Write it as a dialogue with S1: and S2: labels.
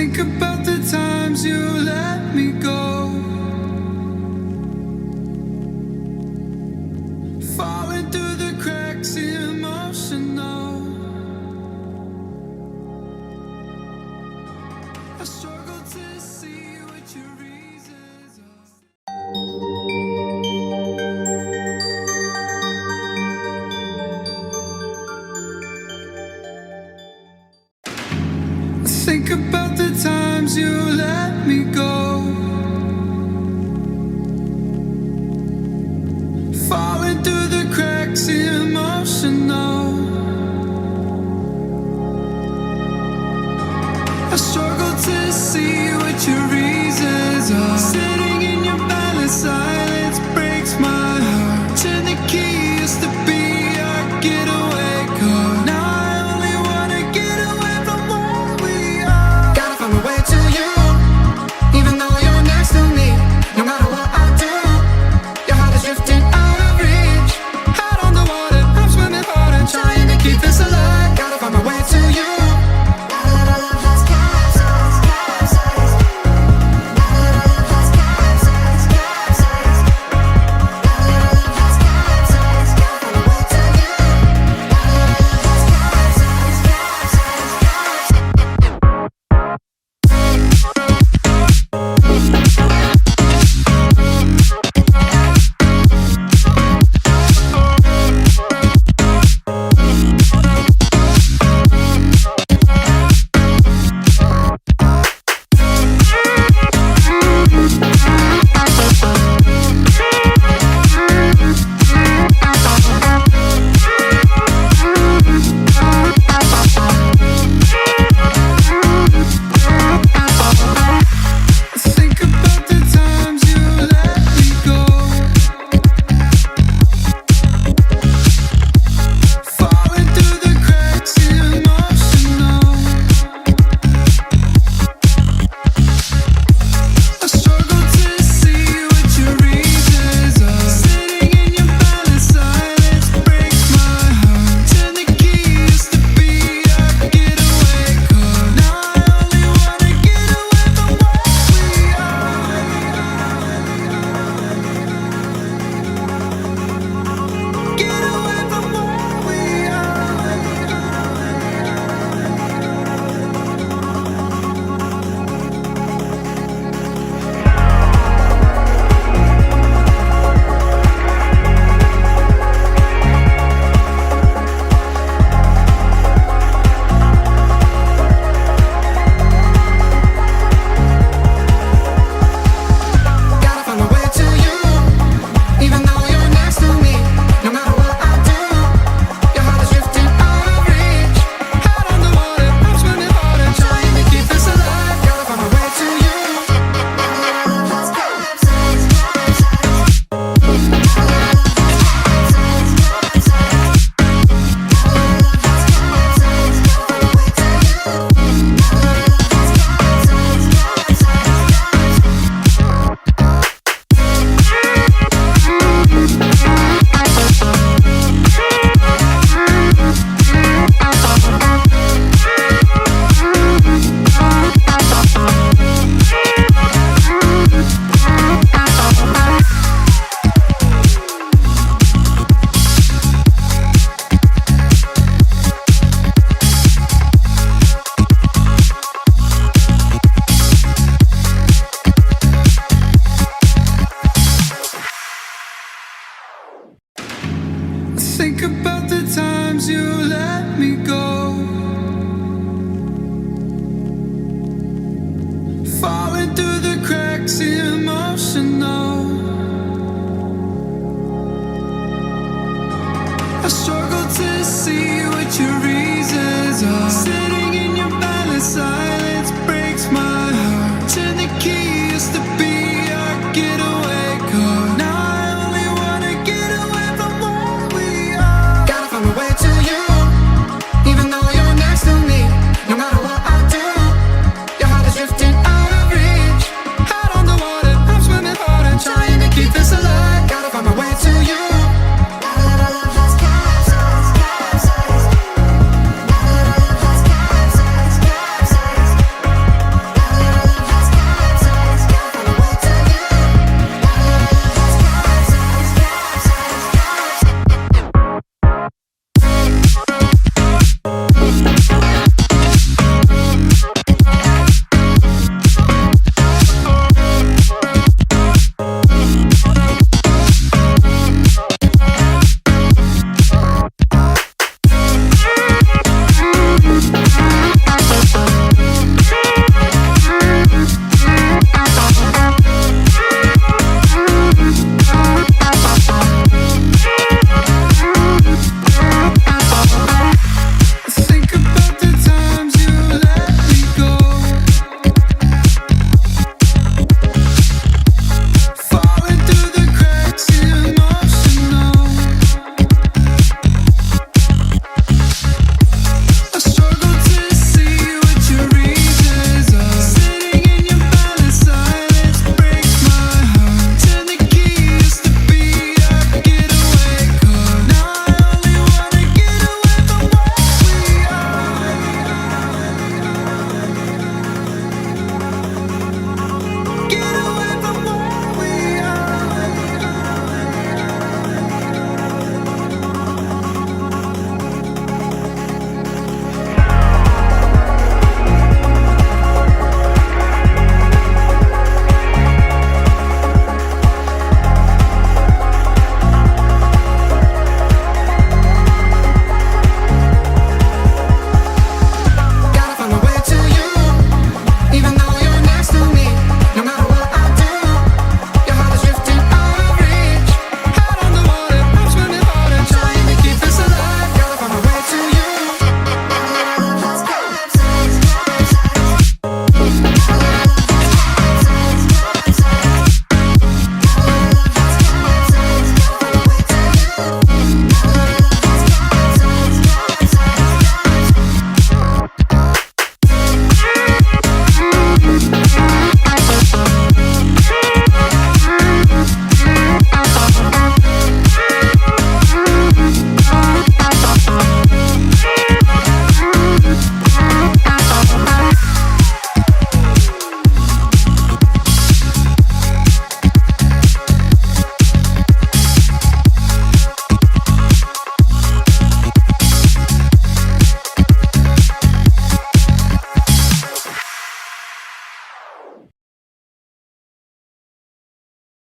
S1: Think about the times you let me go, falling through the cracks, emotional. I struggle to see what your reasons are. Think about the times you let me go, falling through the cracks, emotional. I struggle to see what your reasons are. Sitting in your balance, silence breaks my heart. Turn the key, used to be our getaway car. Now I only wanna get away from where we are.
S2: Gotta find my way to you, even though you're next to me. No matter what I do, your heart is drifting out of reach.
S1: Out on the water, I'm swimming hard and trying to keep this alive.
S2: Gotta find my way to you.
S1: Think about the times you let me go, falling through the cracks, emotional. I struggle to see what your reasons are. Sitting